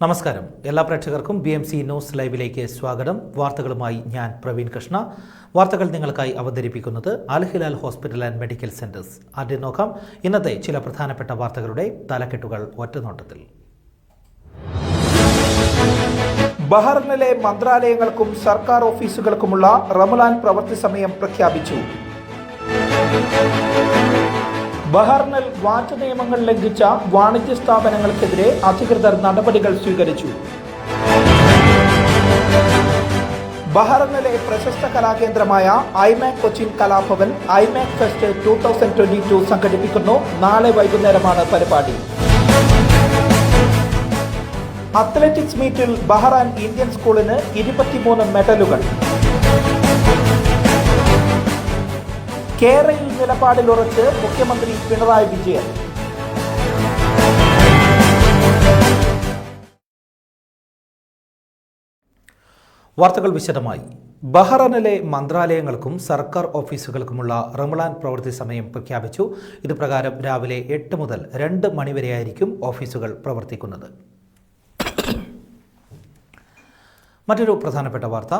നമസ്കാരം. എല്ലാ പ്രേക്ഷകർക്കും BMC ന്യൂസ് ലൈവിലേക്ക് സ്വാഗതം. വാർത്തകളുമായി ഞാൻ പ്രവീൺ കൃഷ്ണ. വാർത്തകൾ നിങ്ങൾക്കായി അവതരിപ്പിക്കുന്നത് Al Hilal hospital and medical centres. ആദ്യം നോക്കാം ഇന്നത്തെ ചില പ്രധാനപ്പെട്ട വാർത്തകളുടെ തലക്കെട്ടുകൾ ഒറ്റനോട്ടത്തിൽ. ബഹ്റൈനിലെ മന്ത്രാലയങ്ങൾക്കും സർക്കാർ ഓഫീസുകൾക്കുമുള്ള റമളാൻ പ്രവൃത്തി സമയം പ്രഖ്യാപിച്ചു. ബഹ്റൈനിൽ വാറ്റ് നിയമങ്ങൾ ലംഘിച്ച വാണിജ്യ സ്ഥാപനങ്ങൾക്കെതിരെ അധികൃതർ നടപടികൾ സ്വീകരിച്ചു. ബഹ്റൈനിലെ പ്രശസ്ത കലാകേന്ദ്രമായ IMAC Cochin Kalabhavan IMAC fest 2022 സംഘടിപ്പിക്കുന്നു. നാളെ വൈകുന്നേരമാണ് പരിപാടി. അത്ലറ്റിക്സ് മീറ്റിൽ ബഹ്റൈൻ ഇന്ത്യൻ സ്കൂളിന് 23 മെഡലുകൾ. കേരളയിൽ നിലപാടിൽ ഉറച്ച് മുഖ്യമന്ത്രി പിണറായി വിജയൻ. വാർത്തകൾ വിശദമായി. ബഹ്റൈനിലെ മന്ത്രാലയങ്ങൾക്കും സർക്കാർ ഓഫീസുകൾക്കുമുള്ള റമളാൻ പ്രവൃത്തി സമയം പ്രഖ്യാപിച്ചു. ഇത് പ്രകാരം രാവിലെ 8 മുതൽ 2 മണിവരെയായിരിക്കും ഓഫീസുകൾ പ്രവർത്തിക്കുന്നത്. മറ്റൊരു പ്രധാനപ്പെട്ട വാർത്ത,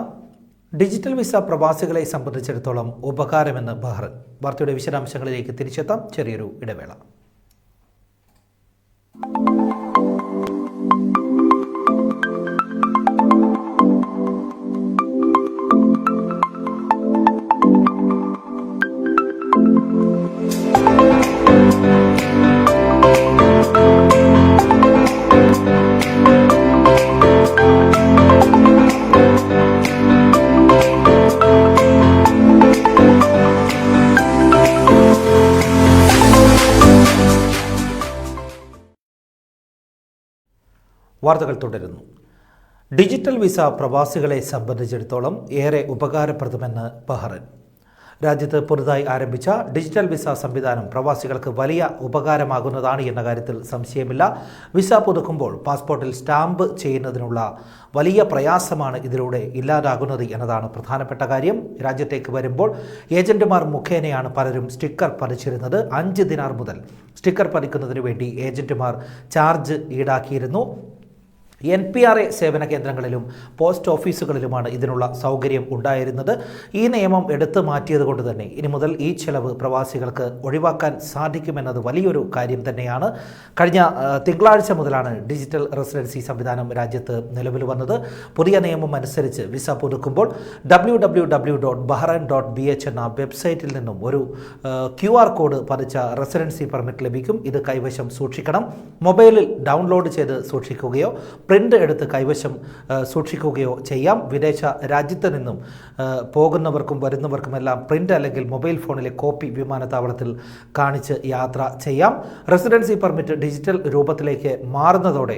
ഡിജിറ്റൽ വിസ പ്രവാസികളെ സംബന്ധിച്ചിടത്തോളം ഉപകാരമെന്ന് ബഹ്റൈൻ. വാർത്തയുടെ വിശദാംശങ്ങളിലേക്ക് തിരിച്ചെത്താം. ചെറിയൊരു ഇടവേള. വാർത്തകൾ തുടരുന്നു. ഡിജിറ്റൽ വിസ പ്രവാസികളെ സംബന്ധിച്ചിടത്തോളം ഏറെ ഉപകാരപ്രദമെന്ന് ബഹ്റൈൻ. രാജ്യത്ത് പുതുതായി ആരംഭിച്ച ഡിജിറ്റൽ വിസ സംവിധാനം പ്രവാസികൾക്ക് വലിയ ഉപകാരമാകുന്നതാണ് എന്ന കാര്യത്തിൽ സംശയമില്ല. വിസ പുതുക്കുമ്പോൾ പാസ്പോർട്ടിൽ സ്റ്റാമ്പ് ചെയ്യുന്നതിനുള്ള വലിയ പ്രയാസമാണ് ഇതിലൂടെ ഇല്ലാതാകുന്നത് എന്നതാണ് പ്രധാനപ്പെട്ട കാര്യം. രാജ്യത്തേക്ക് വരുമ്പോൾ ഏജന്റുമാർ മുഖേനയാണ് പലരും സ്റ്റിക്കർ പതിച്ചിരുന്നത്. 5 ദിനാർ മുതൽ സ്റ്റിക്കർ പതിക്കുന്നതിന് വേണ്ടി ഏജന്റുമാർ ചാർജ് ഈടാക്കിയിരുന്നു. NPRA സേവന കേന്ദ്രങ്ങളിലും പോസ്റ്റ് ഓഫീസുകളിലുമാണ് ഇതിനുള്ള സൗകര്യം ഉണ്ടായിരുന്നത്. ഈ നിയമം എടുത്തു മാറ്റിയത് കൊണ്ട് തന്നെ ഇനി മുതൽ ഈ ചെലവ് പ്രവാസികൾക്ക് ഒഴിവാക്കാൻ സാധിക്കുമെന്നത് വലിയൊരു കാര്യം തന്നെയാണ്. കഴിഞ്ഞ തിങ്കളാഴ്ച മുതലാണ് ഡിജിറ്റൽ റെസിഡൻസി സംവിധാനം രാജ്യത്ത് നിലവിൽ വന്നത്. പുതിയ നിയമം അനുസരിച്ച് വിസ പുതുക്കുമ്പോൾ www.bahrain.bh എന്ന വെബ്സൈറ്റിൽ നിന്നും ഒരു QR കോഡ് പതിച്ച റെസിഡൻസി പെർമിറ്റ് ലഭിക്കും. ഇത് കൈവശം സൂക്ഷിക്കണം. മൊബൈലിൽ ഡൗൺലോഡ് ചെയ്ത് സൂക്ഷിക്കുകയോ പ്രിൻ്റ് എടുത്ത് കൈവശം സൂക്ഷിക്കുകയോ ചെയ്യാം. വിദേശ രാജ്യത്ത് നിന്നും പോകുന്നവർക്കും വരുന്നവർക്കുമെല്ലാം പ്രിൻ്റ് അല്ലെങ്കിൽ മൊബൈൽ ഫോണിലെ കോപ്പി വിമാനത്താവളത്തിൽ കാണിച്ച് യാത്ര ചെയ്യാം. റെസിഡൻസി പെർമിറ്റ് ഡിജിറ്റൽ രൂപത്തിലേക്ക് മാറുന്നതോടെ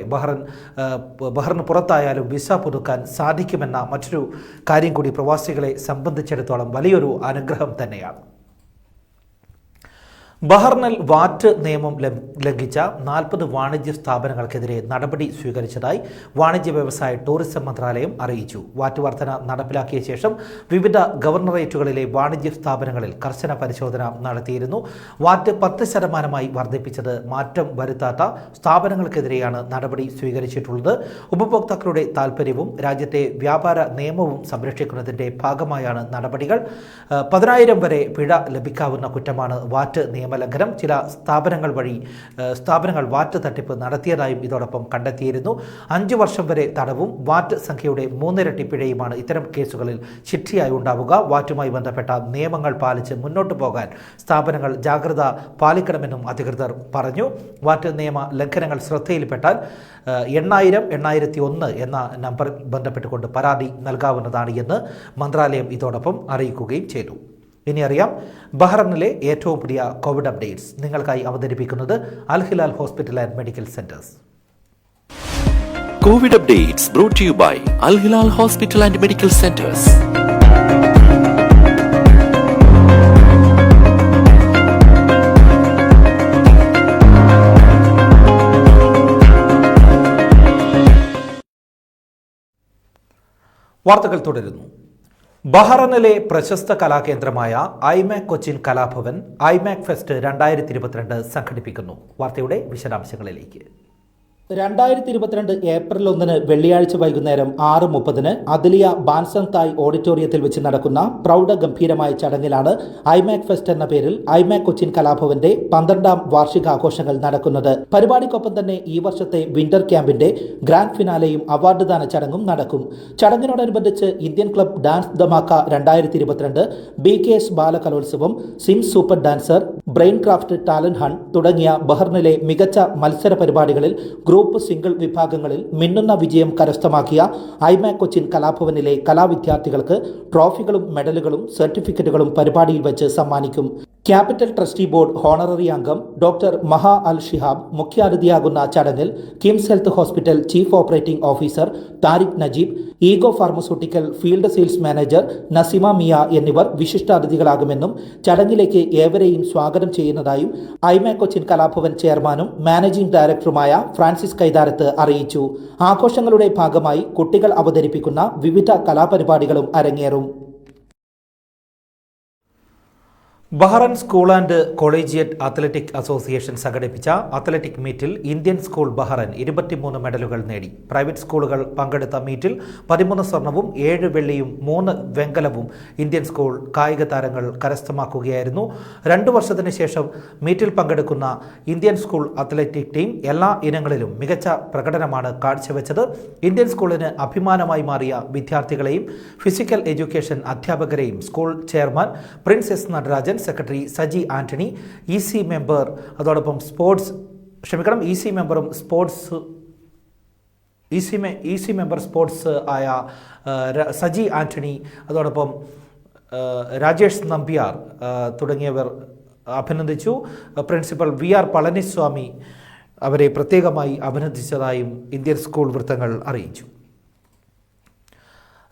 ബഹ്റൈന് പുറത്തായാലും വിസ പുതുക്കാൻ സാധിക്കുമെന്ന മറ്റൊരു കാര്യം കൂടി പ്രവാസികളെ സംബന്ധിച്ചിടത്തോളം വലിയൊരു അനുഗ്രഹം തന്നെയാണ്. ബഹ്റൈനിൽ വാറ്റ് നിയമം ലംഘിച്ച 40 വാണിജ്യ സ്ഥാപനങ്ങൾക്കെതിരെ നടപടി സ്വീകരിച്ചതായി വാണിജ്യ വ്യവസായ ടൂറിസം മന്ത്രാലയം അറിയിച്ചു. വാറ്റ് വർധന നടപ്പിലാക്കിയ ശേഷം വിവിധ ഗവർണറേറ്റുകളിലെ വാണിജ്യ സ്ഥാപനങ്ങളിൽ കർശന പരിശോധന നടത്തിയിരുന്നു. വാറ്റ് 10% വർദ്ധിപ്പിച്ചത് മാറ്റം വരുത്താത്ത സ്ഥാപനങ്ങൾക്കെതിരെയാണ് നടപടി സ്വീകരിച്ചിട്ടുള്ളത്. ഉപഭോക്താക്കളുടെ താൽപ്പര്യവും രാജ്യത്തെ വ്യാപാര നിയമവും സംരക്ഷിക്കുന്നതിൻ്റെ ഭാഗമായാണ് നടപടികൾ. 10,000 വരെ പിഴ ലഭിക്കാവുന്ന കുറ്റമാണ് വാറ്റ് നിയമലംഘനം. ചില സ്ഥാപനങ്ങൾ വാറ്റ് തട്ടിപ്പ് നടത്തിയതായും ഇതോടൊപ്പം കണ്ടെത്തിയിരുന്നു. 5 വർഷം വരെ തടവും വാറ്റ് സംഖ്യയുടെ 3 ഇരട്ടി പിഴയുമാണ് ഇത്തരം കേസുകളിൽ ശിക്ഷയായി ഉണ്ടാവുക. വാറ്റുമായി ബന്ധപ്പെട്ട നിയമങ്ങൾ പാലിച്ച് മുന്നോട്ട് പോകാൻ സ്ഥാപനങ്ങൾ ജാഗ്രത പാലിക്കണമെന്നും അധികൃതർ പറഞ്ഞു. വാറ്റ് നിയമ ലംഘനങ്ങൾ ശ്രദ്ധയിൽപ്പെട്ടാൽ 8001 എന്ന നമ്പറിൽ ബന്ധപ്പെട്ടുകൊണ്ട് പരാതി നൽകാവുന്നതാണ് എന്ന് മന്ത്രാലയം ഇതോടൊപ്പം അറിയിക്കുകയും ചെയ്തു. ഇനി അറിയാം ബഹ്റൈനിലെ ഏറ്റവും പുതിയ കോവിഡ് അപ്ഡേറ്റ്സ്. നിങ്ങൾക്കായി അവതരിപ്പിക്കുന്നത് Al Hilal hospital and medical centres. COVID updates brought to you by Al Hilal Hospital and Medical Centers. വാർത്തകൾ തുടരുന്നു. ബഹ്റൈനിലെ പ്രശസ്ത കലാകേന്ദ്രമായ IMAC Cochin Kalabhavan IMAC fest 2022 സംഘടിപ്പിക്കുന്നു. വാർത്തയുടെ വിശദാംശങ്ങളിലേക്ക്. 2022 ഏപ്രിൽ 1 വെള്ളിയാഴ്ച വൈകുന്നേരം 6:30 അദലിയ ബാൻസങ് തായ് ഓഡിറ്റോറിയത്തിൽ വെച്ച് നടക്കുന്ന പ്രൗഢഗംഭീരമായ ചടങ്ങിലാണ് ഐമാക് ഫെസ്റ്റ് എന്ന പേരിൽ ഐമാക് കൊച്ചിൻ കലാഭവന്റെ 12ാം വാർഷികാഘോഷങ്ങൾ നടക്കുന്നത്. പരിപാടിക്കൊപ്പം തന്നെ ഈ വർഷത്തെ വിന്റർ ക്യാമ്പിന്റെ ഗ്രാൻഡ് ഫിനാലെയും അവാർഡ് ദാന ചടങ്ങും നടക്കും. ചടങ്ങിനോടനുബന്ധിച്ച് Indian club dance Dhamaka 2022, BKS Balakalotsavam, SIMS super dancer, brain craft talent hunt തുടങ്ങിയ ബഹ്റിനിലെ മികച്ച മത്സര പരിപാടികളിൽ ഗ്രൂപ്പ് സിംഗിൾ വിഭാഗങ്ങളിൽ മിന്നുന്ന വിജയം കരസ്ഥമാക്കിയ ഐമാക് കൊച്ചിൻ കലാഭവനിലെ കലാവിദ്യാർത്ഥികൾക്ക് ട്രോഫികളും മെഡലുകളും സർട്ടിഫിക്കറ്റുകളും പരിപാടിയിൽ വെച്ച് സമ്മാനിക്കും. ക്യാപിറ്റൽ ട്രസ്റ്റി ബോർഡ് ഹോണററി അംഗം ഡോക്ടർ മഹാ അൽ ഷിഹാബ് മുഖ്യാതിഥിയാകുന്ന ചടങ്ങിൽ KIMS health hospital chief operating officer Tariq Najeeb, Ego pharmaceutical field sales manager Nasima Mia എന്നിവർ വിശിഷ്ടാതിഥികളാകുമെന്നും ചടങ്ങിലേക്ക് ഏവരെയും സ്വാഗതം ചെയ്യുന്നതായും ഐമാക് കൊച്ചിൻ കലാഭവൻ ചെയർമാനും മാനേജിംഗ് ഡയറക്ടറുമായ ഫ്രാൻസിസ് കൈതാരത്ത് അറിയിച്ചു. ആഘോഷങ്ങളുടെ ഭാഗമായി കുട്ടികൾ അവതരിപ്പിക്കുന്ന വിവിധ കലാപരിപാടികളും അരങ്ങേറും. Bahrain school and collegiate athletic association സംഘടിപ്പിച്ച അത്ലറ്റിക് മീറ്റിൽ ഇന്ത്യൻ സ്കൂൾ ബഹ്റൈൻ 23 മെഡലുകൾ നേടി. പ്രൈവറ്റ് സ്കൂളുകൾ പങ്കെടുത്ത മീറ്റിൽ 13 സ്വർണവും 7 വെള്ളിയും 3 വെങ്കലവും ഇന്ത്യൻ സ്കൂൾ കായിക താരങ്ങൾ കരസ്ഥമാക്കുകയായിരുന്നു. 2 വർഷത്തിന് ശേഷം മീറ്റിൽ പങ്കെടുക്കുന്ന ഇന്ത്യൻ സ്കൂൾ അത്ലറ്റിക് ടീം എല്ലാ ഇനങ്ങളിലും മികച്ച പ്രകടനമാണ് കാഴ്ചവെച്ചത്. ഇന്ത്യൻ സ്കൂളിന് അഭിമാനമായി മാറിയ വിദ്യാർത്ഥികളെയും ഫിസിക്കൽ എഡ്യൂക്കേഷൻ അധ്യാപകരെയും school chairman Prince S Natarajan, secretary Saji Antony, EC member അതോടൊപ്പം EC മെമ്പർ സ്പോർട്സ് ആയ സജി ആന്റണി, അതോടൊപ്പം രാജേഷ് നമ്പ്യാർ തുടങ്ങിയവർ അഭിനന്ദിച്ചു. പ്രിൻസിപ്പൽ VR പളനിസ്വാമി അവരെ പ്രത്യേകമായി അഭിനന്ദിച്ചതായും ഇന്ത്യൻ സ്കൂൾ വൃത്തങ്ങൾ അറിയിച്ചു.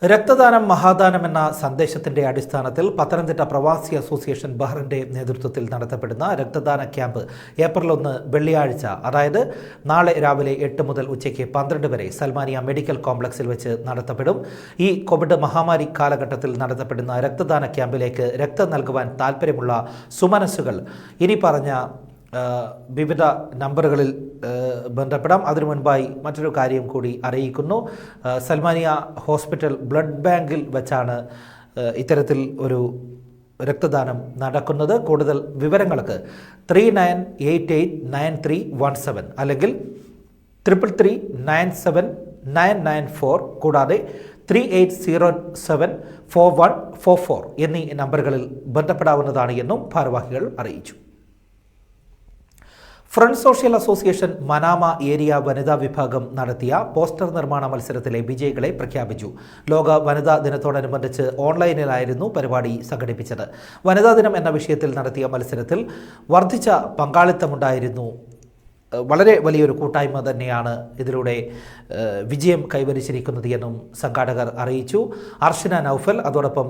രക്തദാനം മഹാദാനം എന്ന സന്ദേശത്തിന്റെ അടിസ്ഥാനത്തിൽ പത്തനംതിട്ട പ്രവാസി അസോസിയേഷൻ ബഹ്റിന്റെ നേതൃത്വത്തിൽ നടത്തപ്പെടുന്ന രക്തദാന ക്യാമ്പ് ഏപ്രിൽ 1 വെള്ളിയാഴ്ച, അതായത് നാളെ രാവിലെ 8 മുതൽ ഉച്ചയ്ക്ക് 12 വരെ സൽമാനിയ മെഡിക്കൽ കോംപ്ലക്സിൽ വെച്ച് നടത്തപ്പെടും. ഈ കോവിഡ് മഹാമാരി കാലഘട്ടത്തിൽ നടത്തപ്പെടുന്ന രക്തദാന ക്യാമ്പിലേക്ക് രക്തം നൽകുവാൻ താൽപ്പര്യമുള്ള സുമനസ്സുകൾ ഇനി പറഞ്ഞ വിവിധ നമ്പറുകളിൽ ബന്ധപ്പെടാം. അതിനു മുൻപായി മറ്റൊരു കാര്യം കൂടി അറിയിക്കുന്നു. സൽമാനിയ ഹോസ്പിറ്റൽ ബ്ലഡ് ബാങ്കിൽ വെച്ചാണ് ഇത്തരത്തിൽ ഒരു രക്തദാനം നടക്കുന്നത്. കൂടുതൽ വിവരങ്ങൾക്ക് 39889317 അല്ലെങ്കിൽ 333979994 കൂടാതെ 38074144 എന്നീ നമ്പറുകളിൽ ബന്ധപ്പെടാവുന്നതാണ് എന്നും ഭാരവാഹികൾ അറിയിച്ചു. Friend social association Manama area വനിതാ വിഭാഗം നടത്തിയ പോസ്റ്റർ നിർമ്മാണ മത്സരത്തിലെ വിജയികളെ പ്രഖ്യാപിച്ചു. ലോക വനിതാ ദിനത്തോടനുബന്ധിച്ച് ഓൺലൈനിലായിരുന്നു പരിപാടി സംഘടിപ്പിച്ചത്. വനിതാ ദിനം എന്ന വിഷയത്തിൽ നടത്തിയ മത്സരത്തിൽ വർദ്ധിച്ച പങ്കാളിത്തമുണ്ടായിരുന്നു. വളരെ വലിയൊരു കൂട്ടായ്മ തന്നെയാണ് ഇതിലൂടെ വിജയം കൈവരിച്ചിരിക്കുന്നത് എന്നും സംഘാടകർ അറിയിച്ചു. അർഷന നൌഫൽ, അതോടൊപ്പം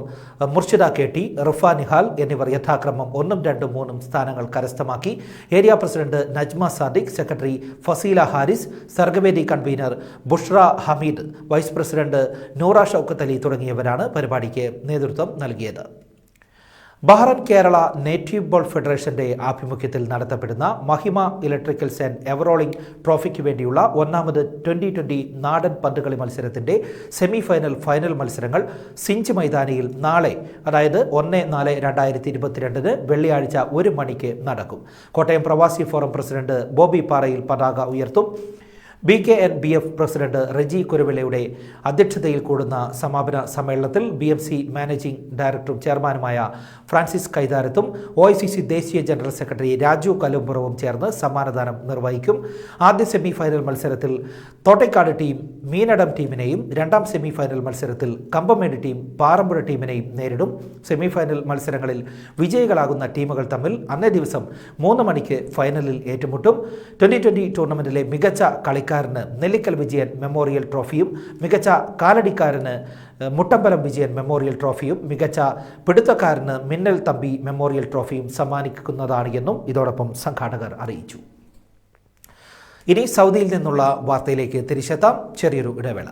മുർഷിദ KT, റിഫ നിഹാൽ എന്നിവർ യഥാക്രമം 1, 2, 3 സ്ഥാനങ്ങൾ കരസ്ഥമാക്കി. Area president Najma Sadiq, secretary Faseela Haris, Sargavedi convener Bushra Hameed, vice president Noora Shoukath Ali തുടങ്ങിയവരാണ് പരിപാടിക്ക് നേതൃത്വം നൽകിയത്. ബഹ്റൈൻ കേരള നേറ്റീവ് ബോൾ ഫെഡറേഷന്റെ ആഭിമുഖ്യത്തിൽ നടത്തപ്പെടുന്ന മഹിമ ഇലക്ട്രിക്കൽസ് ആൻഡ് എവറോളിംഗ് ട്രോഫിക്ക് വേണ്ടിയുള്ള 1ാമത് 2020 നാടൻ പന്തുകളി മത്സരത്തിന്റെ ഫൈനൽ മത്സരങ്ങൾ സിഞ്ച് മൈതാനിയിൽ നാളെ, അതായത് 1/4/2022 വെള്ളിയാഴ്ച 1 മണിക്ക് നടക്കും. കോട്ടയം പ്രവാസി ഫോറം പ്രസിഡന്റ് ബോബി പാറയിൽ പതാക ഉയർത്തും. BKNBF പ്രസിഡന്റ് റജി കുരുവിളയുടെ അധ്യക്ഷതയിൽ കൂടുന്ന സമാപന സമ്മേളനത്തിൽ BMC മാനേജിംഗ് ഡയറക്ടറും ചെയർമാനുമായ ഫ്രാൻസിസ് കൈതാരത്തും OICC ദേശീയ ജനറൽ സെക്രട്ടറി രാജു കലുംപുറവും ചേർന്ന് സമ്മാനദാനം നിർവഹിക്കും. ആദ്യ സെമിഫൈനൽ മത്സരത്തിൽ തോട്ടേക്കാട് ടീം മീനടം ടീമിനെയും, 2ാം സെമിഫൈനൽ മത്സരത്തിൽ കമ്പമേട് ടീം പാറമ്പുഴ ടീമിനെയും നേരിടും. സെമിഫൈനൽ മത്സരങ്ങളിൽ വിജയികളാകുന്ന ടീമുകൾ തമ്മിൽ അന്നേ ദിവസം 3 മണിക്ക് ഫൈനലിൽ ഏറ്റുമുട്ടും. 2020 ടൂർണമെന്റിലെ മികച്ച കളിക്കാരന് നെല്ലിക്കൽ വിജയൻ മെമ്മോറിയൽ ട്രോഫിയും, മികച്ച കാലടിക്കാരന് മുട്ടമ്പലം വിജയൻ മെമ്മോറിയൽ ട്രോഫിയും, മികച്ച പിടുത്തക്കാരന് മിന്നൽ തമ്പി മെമ്മോറിയൽ ട്രോഫിയും സമ്മാനിക്കുന്നതാണ് എന്നും ഇതോടൊപ്പം സംഘാടകർ അറിയിച്ചു. ഇനി സൗദിയിൽ നിന്നുള്ള വാർത്തയിലേക്ക് തിരിച്ചെത്താം. ചെറിയൊരു ഇടവേള.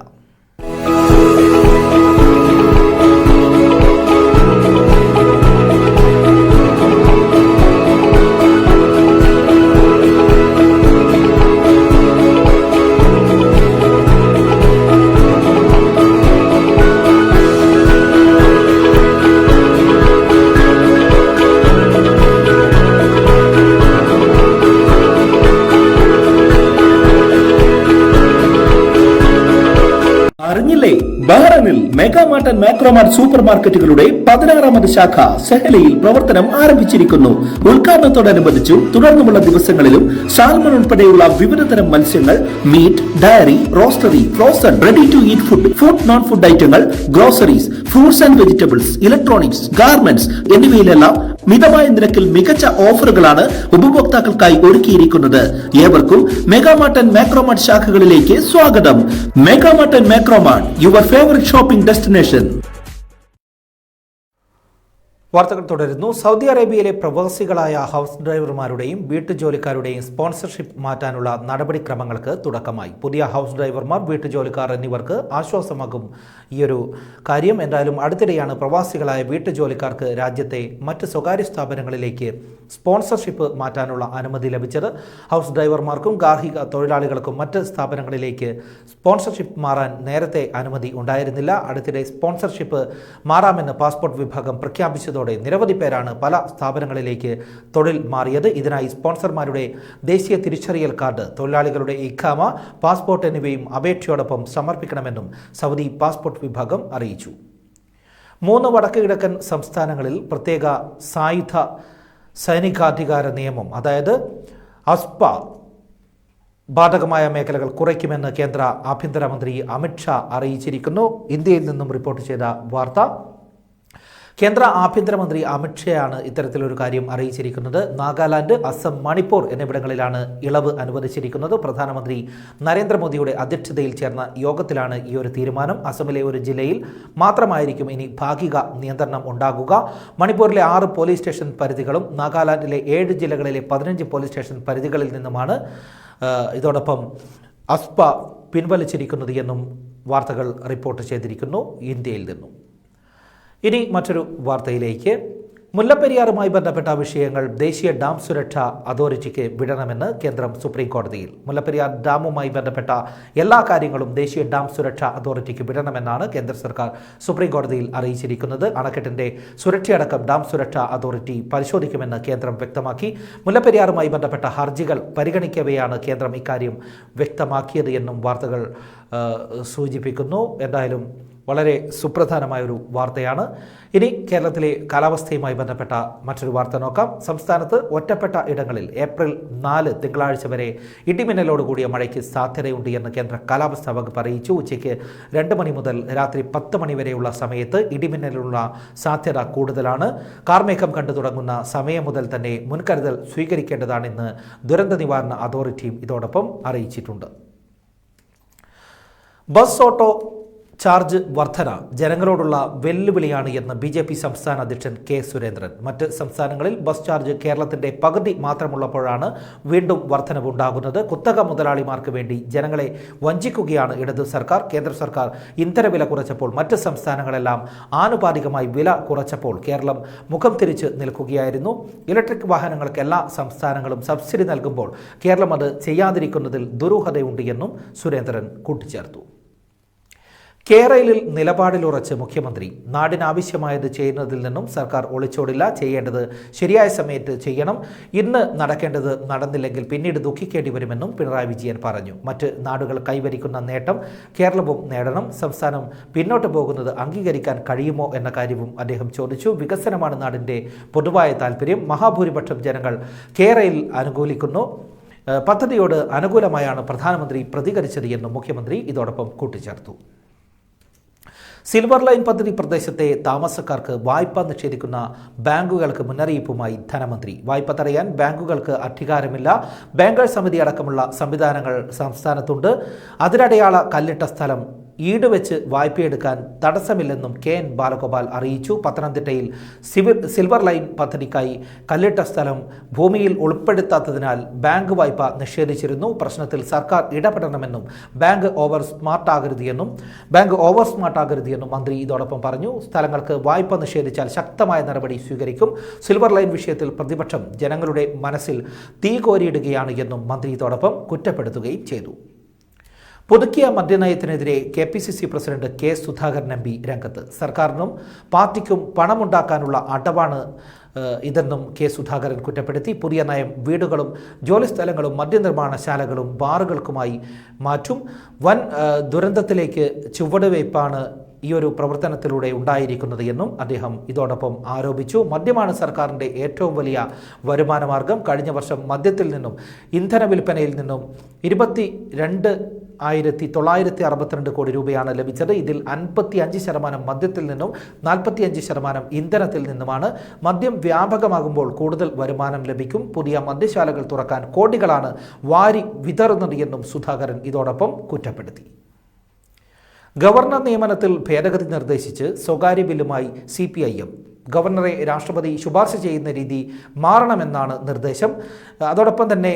ബഹ്റൈനിൽ മെഗാമാർട്ട് ആൻഡ് മാക്രോമാർട്ട് സൂപ്പർ മാർക്കറ്റുകളുടെ 16ാമത് ശാഖ സെഹലയിൽ പ്രവർത്തനം ആരംഭിച്ചിരിക്കുന്നു. ഉദ്ഘാടനത്തോടനുബന്ധിച്ചു തുടർന്നുമുള്ള ദിവസങ്ങളിലും സാൽമൺ ഉൾപ്പെടെയുള്ള വിവിധതരം മത്സ്യങ്ങൾ, meat, dairy, roastery, frozen, ready to eat food non food ഐറ്റങ്ങൾ, groceries, fruits and vegetables, electronics, garments എന്നിവയിലെല്ലാം മിതമായ നിരക്കിൽ മികച്ച ഓഫറുകളാണ് ഉപഭോക്താക്കൾക്കായി ഒരുക്കിയിരിക്കുന്നത്. ഏവർക്കും മെഗാമാർട്ട് ആൻഡ് മാക്രോമാർട്ട് ശാഖകളിലേക്ക് സ്വാഗതം. Megamart and Macromart, your favourite shopping destination. വാർത്തകൾ തുടരുന്നു. സൗദി അറേബ്യയിലെ പ്രവാസികളായ ഹൗസ് ഡ്രൈവർമാരുടെയും വീട്ടുജോലിക്കാരുടെയും സ്പോൺസർഷിപ്പ് മാറ്റാനുള്ള നടപടിക്രമങ്ങൾക്ക് തുടക്കമായി. പുതിയ ഹൗസ് ഡ്രൈവർമാർ, വീട്ടുജോലിക്കാർ എന്നിവർക്ക് ആശ്വാസമാകും ഈയൊരു കാര്യം. എന്തായാലും അടുത്തിടെയാണ് പ്രവാസികളായ വീട്ടുജോലിക്കാർക്ക് രാജ്യത്തെ മറ്റ് സ്വകാര്യ സ്ഥാപനങ്ങളിലേക്ക് സ്പോൺസർഷിപ്പ് മാറ്റാനുള്ള അനുമതി ലഭിച്ചത്. ഹൗസ് ഡ്രൈവർമാർക്കും ഗാർഹിക തൊഴിലാളികൾക്കും മറ്റ് സ്ഥാപനങ്ങളിലേക്ക് സ്പോൺസർഷിപ്പ് മാറാൻ നേരത്തെ അനുമതി ഉണ്ടായിരുന്നില്ല. അടുത്തിടെ സ്പോൺസർഷിപ്പ് മാറാമെന്ന് പാസ്പോർട്ട് വിഭാഗം പ്രഖ്യാപിച്ചതോടെ നിരവധി പേരാണ് പല സ്ഥാപനങ്ങളിലേക്ക് തൊഴിൽ മാറിയത്. ഇതിനായി സ്പോൺസർമാരുടെ ദേശീയ തിരിച്ചറിയൽ കാർഡ്, തൊഴിലാളികളുടെ ഇഖാമ, പാസ്പോർട്ട് എന്നിവയും അപേക്ഷയോടൊപ്പം സമർപ്പിക്കണമെന്നും സൗദി പാസ്പോർട്ട് വിഭാഗം അറിയിച്ചു. 3 വടക്ക് കിഴക്കൻ സംസ്ഥാനങ്ങളിൽ പ്രത്യേക സായുധ സൈനികാധികാര നിയമം, അതായത് അസ്പ ബാധകമായ മേഖലകൾ കുറയ്ക്കുമെന്ന് കേന്ദ്ര ആഭ്യന്തരമന്ത്രി അമിത്ഷാ അറിയിച്ചിരിക്കുന്നു. ഇന്ത്യയിൽ നിന്നും റിപ്പോർട്ട് ചെയ്ത വാർത്ത. കേന്ദ്ര ആഭ്യന്തരമന്ത്രി അമിത്ഷായാണ് ഇത്തരത്തിലൊരു കാര്യം അറിയിച്ചിരിക്കുന്നത്. നാഗാലാൻഡ്, അസം, മണിപ്പൂർ എന്നിവിടങ്ങളിലാണ് ഇളവ് അനുവദിച്ചിരിക്കുന്നത്. പ്രധാനമന്ത്രി നരേന്ദ്രമോദിയുടെ അധ്യക്ഷതയിൽ ചേർന്ന യോഗത്തിലാണ് ഈ ഒരു തീരുമാനം. അസമിലെ ഒരു ജില്ലയിൽ മാത്രമായിരിക്കും ഇനി ഭാഗിക നിയന്ത്രണം ഉണ്ടാകുക. മണിപ്പൂരിലെ 6 പോലീസ് സ്റ്റേഷൻ പരിധികളും നാഗാലാൻഡിലെ 7 ജില്ലകളിലെ 15 പോലീസ് സ്റ്റേഷൻ പരിധികളിൽ നിന്നുമാണ് ഇതോടൊപ്പം അസ്പ പിൻവലിച്ചിരിക്കുന്നത് എന്നും വാർത്തകൾ റിപ്പോർട്ട് ചെയ്തിരിക്കുന്നു ഇന്ത്യയിൽ നിന്നും. ഇനി മറ്റൊരു വാർത്തയിലേക്ക്. മുല്ലപ്പെരിയാറുമായി ബന്ധപ്പെട്ട വിഷയങ്ങൾ ദേശീയ ഡാം സുരക്ഷാ അതോറിറ്റിക്ക് വിടണമെന്ന് കേന്ദ്രം സുപ്രീം കോടതിയിൽ. മുല്ലപ്പെരിയാർ ഡാമുമായി ബന്ധപ്പെട്ട എല്ലാ കാര്യങ്ങളും ദേശീയ ഡാം സുരക്ഷാ അതോറിറ്റിക്ക് വിടണമെന്നാണ് കേന്ദ്ര സർക്കാർ സുപ്രീം കോടതിയിൽ അറിയിച്ചിരിക്കുന്നത്. അണക്കെട്ടിന്റെ സുരക്ഷയടക്കം ഡാം സുരക്ഷാ അതോറിറ്റി പരിശോധിക്കുമെന്ന് കേന്ദ്രം വ്യക്തമാക്കി. മുല്ലപ്പെരിയാറുമായി ബന്ധപ്പെട്ട ഹർജികൾ പരിഗണിക്കവെയാണ് കേന്ദ്രം ഇക്കാര്യം വ്യക്തമാക്കിയത് എന്നും വാർത്തകൾ സൂചിപ്പിക്കുന്നു. എന്തായാലും വളരെ സുപ്രധാനമായൊരു വാർത്തയാണ്. ഇനി കേരളത്തിലെ കാലാവസ്ഥയുമായി ബന്ധപ്പെട്ട മറ്റൊരു വാർത്ത നോക്കാം. സംസ്ഥാനത്ത് ഒറ്റപ്പെട്ട ഇടങ്ങളിൽ ഏപ്രിൽ 4 തിങ്കളാഴ്ച വരെ ഇടിമിന്നലോടുകൂടിയ മഴയ്ക്ക് സാധ്യതയുണ്ട് എന്ന് കേന്ദ്ര കാലാവസ്ഥാ വകുപ്പ് അറിയിച്ചു. ഉച്ചയ്ക്ക് 2 മണി മുതൽ രാത്രി 10 മണി വരെയുള്ള സമയത്ത് ഇടിമിന്നലുള്ള സാധ്യത കൂടുതലാണ്. കാർമേഘം കണ്ടു തുടങ്ങുന്ന സമയം മുതൽ തന്നെ മുൻകരുതൽ സ്വീകരിക്കേണ്ടതാണെന്ന് ദുരന്ത നിവാരണ അതോറിറ്റിയും ഇതോടൊപ്പം അറിയിച്ചിട്ടുണ്ട്. ബസ് ഓട്ടോ ചാർജ് വർധന ജനങ്ങളോടുള്ള വെല്ലുവിളിയാണ് എന്ന് BJP സംസ്ഥാന അധ്യക്ഷൻ കെ സുരേന്ദ്രൻ. മറ്റ് സംസ്ഥാനങ്ങളിൽ ബസ് ചാർജ് കേരളത്തിന്റെ പകുതി മാത്രമുള്ളപ്പോഴാണ് വീണ്ടും വർധനവുണ്ടാകുന്നത്. കുത്തക മുതലാളിമാർക്ക് വേണ്ടി ജനങ്ങളെ വഞ്ചിക്കുകയാണ് ഇടത് സർക്കാർ. കേന്ദ്ര സർക്കാർ ഇന്ധനവില കുറച്ചപ്പോൾ മറ്റ് സംസ്ഥാനങ്ങളെല്ലാം ആനുപാതികമായി വില കുറച്ചപ്പോൾ കേരളം മുഖം തിരിച്ച് നിൽക്കുകയായിരുന്നു. ഇലക്ട്രിക് വാഹനങ്ങൾക്ക് എല്ലാ സംസ്ഥാനങ്ങളും സബ്സിഡി നൽകുമ്പോൾ കേരളം അത് ചെയ്യാതിരിക്കുന്നതിൽ ദുരൂഹതയുണ്ട് എന്നും സുരേന്ദ്രൻ കൂട്ടിച്ചേർത്തു. കേരളയിൽ നിലപാടിലുറച്ച് മുഖ്യമന്ത്രി. നാടിനാവശ്യമായത് ചെയ്യുന്നതിൽ നിന്നും സർക്കാർ ഒളിച്ചോടില്ല. ചെയ്യേണ്ടത് ശരിയായ സമയത്ത് ചെയ്യണം. ഇന്ന് നടക്കേണ്ടത് നടന്നില്ലെങ്കിൽ പിന്നീട് ദുഃഖിക്കേണ്ടി വരുമെന്നും പിണറായി വിജയൻ പറഞ്ഞു. മറ്റ് നാടുകൾ കൈവരിക്കുന്ന നേട്ടം കേരളവും നേടണം. സംസ്ഥാനം പിന്നോട്ട് പോകുന്നത് അംഗീകരിക്കാൻ കഴിയുമോ എന്ന കാര്യവും അദ്ദേഹം ചോദിച്ചു. വികസനമാണ് നാടിൻ്റെ പൊതുവായ താല്പര്യം. മഹാഭൂരിപക്ഷം ജനങ്ങൾ കേരളയിൽ അനുകൂലിക്കുന്നു. പദ്ധതിയോട് അനുകൂലമായാണ് പ്രധാനമന്ത്രി പ്രതികരിച്ചത് എന്നും മുഖ്യമന്ത്രി ഇതോടൊപ്പം കൂട്ടിച്ചേർത്തു. സിൽവർ ലൈൻ പദ്ധതി പ്രദേശത്തെ താമസക്കാർക്ക് വായ്പ നിഷേധിക്കുന്ന ബാങ്കുകൾക്ക് മുന്നറിയിപ്പുമായി ധനമന്ത്രി. വായ്പ തടയാൻ ബാങ്കുകൾക്ക് അധികാരമില്ല. ബാങ്കേഴ്സ് സമിതി അടക്കമുള്ള സംവിധാനങ്ങൾ സംസ്ഥാനത്തുണ്ട്. അതിരടയാള കല്ലിട്ട സ്ഥലം ഈടുവെച്ച് വായ്പയെടുക്കാൻ തടസ്സമില്ലെന്നും KN ബാലഗോപാൽ അറിയിച്ചു. പത്തനംതിട്ടയിൽ സിൽവർ ലൈൻ പദ്ധതിക്കായി കല്ലിട്ട സ്ഥലം ഭൂമിയിൽ ഉൾപ്പെടുത്താത്തതിനാൽ ബാങ്ക് വായ്പ നിഷേധിച്ചിരുന്നു. പ്രശ്നത്തിൽ സർക്കാർ ഇടപെടണമെന്നും ബാങ്ക് ഓവർ സ്മാർട്ട് ആകരുതെന്നും മന്ത്രി ഇതോടൊപ്പം പറഞ്ഞു. സ്ഥലങ്ങൾക്ക് വായ്പ നിഷേധിച്ചാൽ ശക്തമായ നടപടി സ്വീകരിക്കും. സിൽവർ ലൈൻ വിഷയത്തിൽ പ്രതിപക്ഷം ജനങ്ങളുടെ മനസ്സിൽ തീ കോരിയിടുകയാണ് എന്നും മന്ത്രി ഇതോടൊപ്പം കുറ്റപ്പെടുത്തുകയും ചെയ്തു. പുതുക്കിയ മദ്യനയത്തിനെതിരെ KPCC president K. Sudhakaran MP രംഗത്ത്. സർക്കാരിനും പാർട്ടിക്കും പണമുണ്ടാക്കാനുള്ള അടവാണ് ഇതെന്നും കെ സുധാകരൻ കുറ്റപ്പെടുത്തി. പുതിയ നയം വീടുകളും ജോലിസ്ഥലങ്ങളും മദ്യനിർമ്മാണശാലകളും ബാറുകൾക്കുമായി മാറ്റും. വൻ ദുരന്തത്തിലേക്ക് ചുവടുവയ്പ്പാണ് ഈ ഒരു പ്രവർത്തനത്തിലൂടെ ഉണ്ടായിരിക്കുന്നത് എന്നും അദ്ദേഹം ഇതോടൊപ്പം ആരോപിച്ചു. മദ്യമാണ് സർക്കാരിൻ്റെ ഏറ്റവും വലിയ വരുമാന മാർഗം. കഴിഞ്ഞ വർഷം മദ്യത്തിൽ നിന്നും ഇന്ധന വിൽപ്പനയിൽ നിന്നും 22,962 കോടി രൂപയാണ് ലഭിച്ചത്. ഇതിൽ 55% മദ്യത്തിൽ നിന്നും 45% ഇന്ധനത്തിൽ നിന്നുമാണ്. മദ്യം വ്യാപകമാകുമ്പോൾ കൂടുതൽ വരുമാനം ലഭിക്കും. പുതിയ മദ്യശാലകൾ തുറക്കാൻ കോടികളാണ് വാരി വിതറുന്നത് എന്നും സുധാകരൻ ഇതോടൊപ്പം കുറ്റപ്പെടുത്തി. ഗവർണർ നിയമനത്തിൽ ഭേദഗതി നിർദ്ദേശിച്ച് സ്വകാര്യ ബില്ലുമായി CPIM. ഗവർണറെ രാഷ്ട്രപതി ശുപാർശ ചെയ്യുന്ന രീതി മാറണമെന്നാണ് നിർദ്ദേശം. അതോടൊപ്പം തന്നെ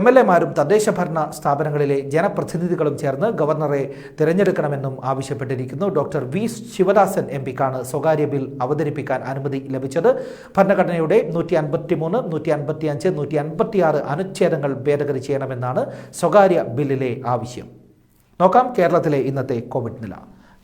MLA-മാരും തദ്ദേശ ഭരണ സ്ഥാപനങ്ങളിലെ ജനപ്രതിനിധികളും ചേർന്ന് ഗവർണറെ തിരഞ്ഞെടുക്കണമെന്നും ആവശ്യപ്പെട്ടിരിക്കുന്നു. Doctor V. ശിവദാസൻ MP-ക്കാണ് സ്വകാര്യ ബിൽ അവതരിപ്പിക്കാൻ അനുമതി ലഭിച്ചത്. ഭരണഘടനയുടെ 153, 155, 156 അനുച്ഛേദങ്ങൾ ഭേദഗതി ചെയ്യണമെന്നാണ് സ്വകാര്യ ബില്ലിലെ ആവശ്യം. നോക്കാം കേരളത്തിലെ ഇന്നത്തെ കോവിഡ് നില.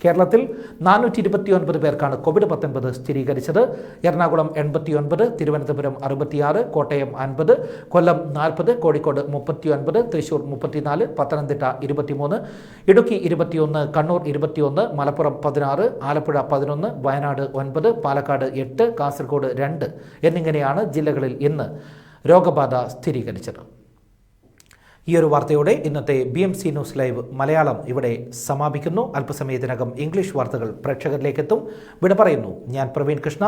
കേരളത്തിൽ 429 പേർക്കാണ് COVID-19 സ്ഥിരീകരിച്ചത്. എറണാകുളം 89, തിരുവനന്തപുരം 66, കോട്ടയം 50, കൊല്ലം 40, കോഴിക്കോട് 39, തൃശൂർ 34, പത്തനംതിട്ട 23, ഇടുക്കി 21, കണ്ണൂർ 21, മലപ്പുറം 16, ആലപ്പുഴ 11, വയനാട് 9, പാലക്കാട് 8, കാസർഗോഡ് 2 എന്നിങ്ങനെയാണ് ജില്ലകളിൽ ഇന്ന് രോഗബാധ സ്ഥിരീകരിച്ചത്. ഈ ഒരു വാർത്തയോടെ ഇന്നത്തെ BMC ന്യൂസ് ലൈവ് മലയാളം ഇവിടെ സമാപിക്കുന്നു. അല്പസമയത്തിനകം ഇംഗ്ലീഷ് വാർത്തകൾ പ്രേക്ഷകരിലേക്കെത്തും. വിട പറയുന്നു ഞാൻ പ്രവീൺ കൃഷ്ണ.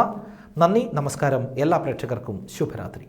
നന്ദി, നമസ്കാരം. എല്ലാ പ്രേക്ഷകർക്കും ശുഭരാത്രി.